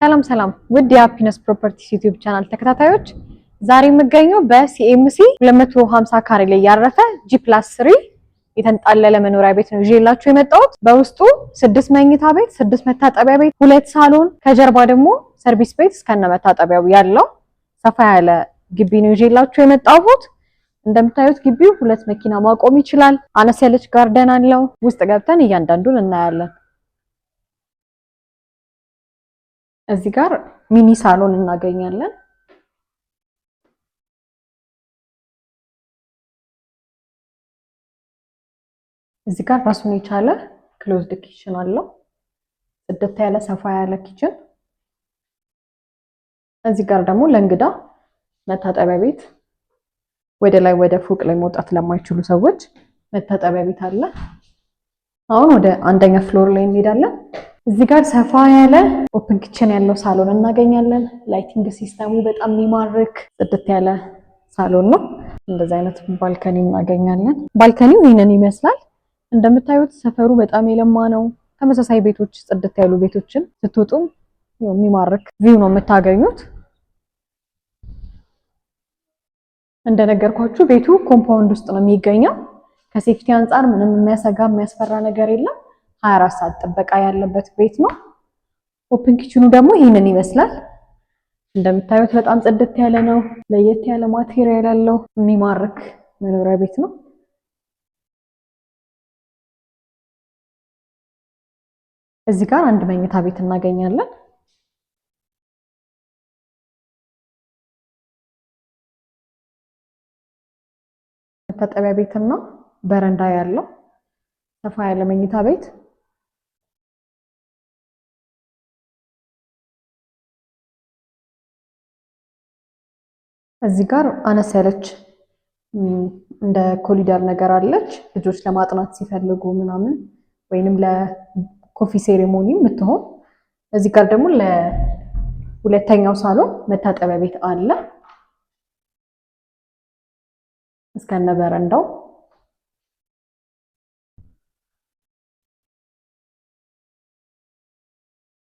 ሰላም ሰላም ውድ የሃፒነስ ፕሮፐርቲስ ዩቲዩብ ቻናል ተከታታዮች፣ ዛሬ የምገኘው በሲኤምሲ 250 ካሬ ላይ ያረፈ G+3 የተንጣለለ መኖሪያ ቤት ነው ይዤላችሁ የመጣሁት። በውስጡ 6 መኝታ ቤት፣ 6 መታጠቢያ ቤት፣ 2 ሳሎን ከጀርባ ደግሞ ሰርቪስ ቤት እስከነ መታጠቢያው ያለው ሰፋ ያለ ግቢ ነው ይዤላችሁ የመጣሁት። እንደምታዩት ግቢው 2 መኪና ማቆም ይችላል። አነስ ያለች ጋርደን አለው። ውስጥ ገብተን እያንዳንዱን እናያለን። እዚህ ጋር ሚኒ ሳሎን እናገኛለን። እዚህ ጋር ራሱን የቻለ ክሎዝድ ኪችን አለው። ጽድት ያለ ሰፋ ያለ ኪችን። እዚህ ጋር ደግሞ ለእንግዳ መታጠቢያ ቤት፣ ወደ ላይ ወደ ፎቅ ላይ መውጣት ለማይችሉ ሰዎች መታጠቢያ ቤት አለ። አሁን ወደ አንደኛ ፍሎር ላይ እንሄዳለን። እዚህ ጋር ሰፋ ያለ ኦፕን ኪችን ያለው ሳሎን እናገኛለን። ላይቲንግ ሲስተሙ በጣም የሚማርክ ጽድት ያለ ሳሎን ነው። እንደዚህ አይነት ባልከኒ እናገኛለን። ባልከኒው ይሄንን ይመስላል። እንደምታዩት ሰፈሩ በጣም የለማ ነው። ተመሳሳይ ቤቶች ጽድት ያሉ ቤቶችን ስትወጡ የሚማርክ ቪው ነው የምታገኙት። እንደነገርኳችሁ ቤቱ ኮምፓውንድ ውስጥ ነው የሚገኘው። ከሴፍቲ አንጻር ምንም የሚያሰጋ የሚያስፈራ ነገር የለም። 24 ሰዓት ጥበቃ ያለበት ቤት ነው። ኦፕን ኪችኑ ደግሞ ይሄንን ይመስላል። እንደምታዩት በጣም ጽድት ያለ ነው። ለየት ያለ ማቴሪያል ያለው የሚማርክ መኖሪያ ቤት ነው። እዚህ ጋር አንድ መኝታ ቤት እናገኛለን። መታጠቢያ ቤትና በረንዳ ያለው ሰፋ ያለ መኝታ ቤት። እዚህ ጋር አነስ ያለች እንደ ኮሊደር ነገር አለች። ልጆች ለማጥናት ሲፈልጉ ምናምን ወይንም ለኮፊ ሴሬሞኒ የምትሆን። እዚህ ጋር ደግሞ ለሁለተኛው ሳሎን መታጠቢያ ቤት አለ እስከነ በረንዳው።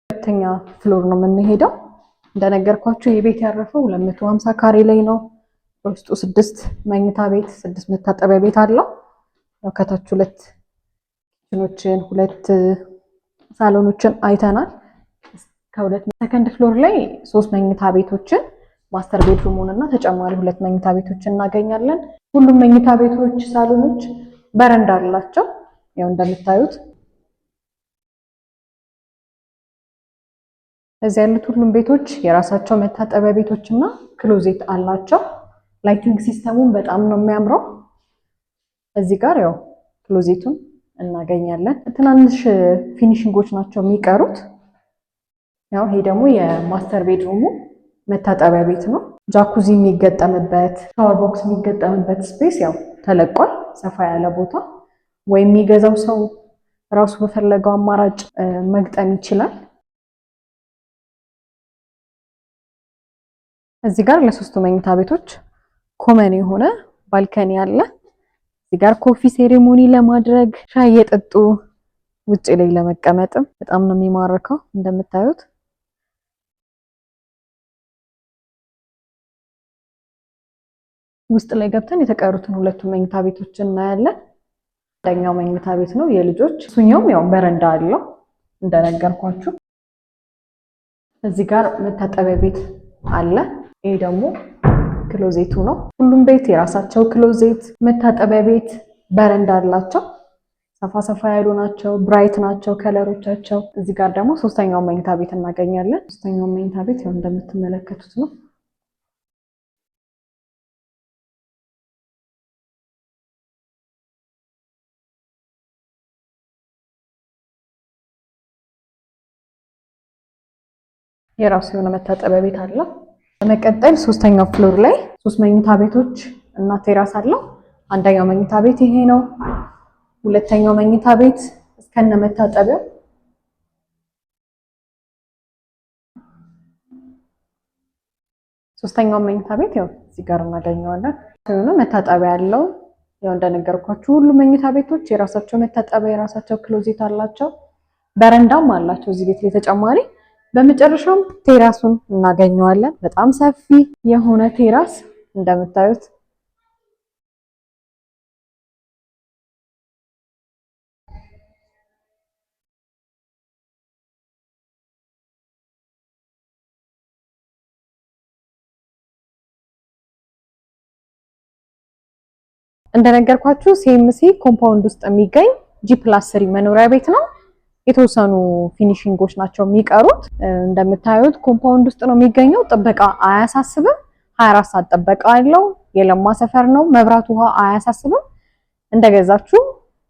ሁለተኛ ፍሎር ነው የምንሄደው። እንደነገርኳችሁ የቤት ያረፈው 250 ካሬ ላይ ነው። በውስጡ 6 መኝታ ቤት፣ 6 መታጠቢያ ቤት አለው። ያው ከታች 2 ኪችኖችን፣ 2 ሳሎኖችን አይተናል። ከሁለት ሰከንድ ፍሎር ላይ 3 መኝታ ቤቶችን፣ ማስተር ቤድሩሙን እና ተጨማሪ 2 መኝታ ቤቶችን እናገኛለን። ሁሉም መኝታ ቤቶች፣ ሳሎኖች በረንዳ አላቸው። ያው እንደምታዩት እዚህ ያሉት ሁሉም ቤቶች የራሳቸው መታጠቢያ ቤቶች እና ክሎዜት አላቸው። ላይቲንግ ሲስተሙን በጣም ነው የሚያምረው። እዚህ ጋር ያው ክሎዜቱን እናገኛለን። ትናንሽ ፊኒሺንጎች ናቸው የሚቀሩት። ያው ይሄ ደግሞ የማስተር ቤድሩሙ መታጠቢያ ቤት ነው። ጃኩዚ የሚገጠምበት፣ ሻወር ቦክስ የሚገጠምበት ስፔስ ያው ተለቋል። ሰፋ ያለ ቦታ ወይም የሚገዛው ሰው ራሱ በፈለገው አማራጭ መግጠም ይችላል። እዚህ ጋር ለሶስቱ መኝታ ቤቶች ኮመን የሆነ ባልከኒ አለ። እዚህ ጋር ኮፊ ሴሬሞኒ ለማድረግ ሻይ እየጠጡ ውጪ ላይ ለመቀመጥም በጣም ነው የሚማርከው። እንደምታዩት ውስጥ ላይ ገብተን የተቀሩትን 2 መኝታ ቤቶችን እናያለን። አንደኛው መኝታ ቤት ነው የልጆች፣ እሱኛውም ያው በረንዳ አለው እንደነገርኳችሁ። እዚህ ጋር መታጠቢያ ቤት አለ። ይሄ ደግሞ ክሎዜቱ ነው። ሁሉም ቤት የራሳቸው ክሎዜት፣ መታጠቢያ ቤት፣ በረንዳ አላቸው። ሰፋ ሰፋ ያሉ ናቸው፣ ብራይት ናቸው ከለሮቻቸው። እዚህ ጋር ደግሞ ሶስተኛው መኝታ ቤት እናገኛለን። ሶስተኛው መኝታ ቤት ያው እንደምትመለከቱት ነው። የራሱ የሆነ መታጠቢያ ቤት አለው። በመቀጠል ሶስተኛው ፍሎር ላይ 3 መኝታ ቤቶች እና ቴራስ አለው። አንደኛው መኝታ ቤት ይሄ ነው። ሁለተኛው መኝታ ቤት እስከነ መታጠቢያው፣ ሶስተኛው መኝታ ቤት ያው እዚህ ጋር እናገኘዋለን። የሆነ መታጠቢያ ያለው ያው እንደነገርኳችሁ ሁሉ መኝታ ቤቶች የራሳቸው መታጠቢያ የራሳቸው ክሎዜት አላቸው። በረንዳም አላቸው እዚህ ቤት ላይ ተጨማሪ በመጨረሻም ቴራሱን እናገኘዋለን። በጣም ሰፊ የሆነ ቴራስ እንደምታዩት እንደነገርኳችሁ ሲኤምሲ ኮምፓውንድ ውስጥ የሚገኝ G+3 መኖሪያ ቤት ነው። የተወሰኑ ፊኒሺንጎች ናቸው የሚቀሩት። እንደምታዩት ኮምፓውንድ ውስጥ ነው የሚገኘው። ጥበቃ አያሳስብም። 24 ሰዓት ጥበቃ አለው። የለማ ሰፈር ነው። መብራት፣ ውሃ አያሳስብም። እንደገዛችሁ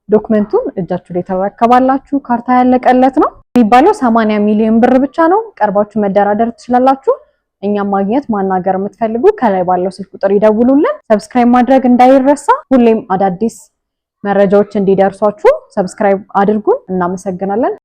ዶክመንቱን እጃችሁ ላይ ተረከባላችሁ። ካርታ ያለቀለት ነው የሚባለው 80 ሚሊዮን ብር ብቻ ነው። ቀርባችሁ መደራደር ትችላላችሁ። እኛም ማግኘት ማናገር የምትፈልጉ ከላይ ባለው ስልክ ቁጥር ይደውሉልን። ሰብስክራይብ ማድረግ እንዳይረሳ። ሁሌም አዳዲስ መረጃዎች እንዲደርሷችሁ ሰብስክራይብ አድርጉን። እናመሰግናለን።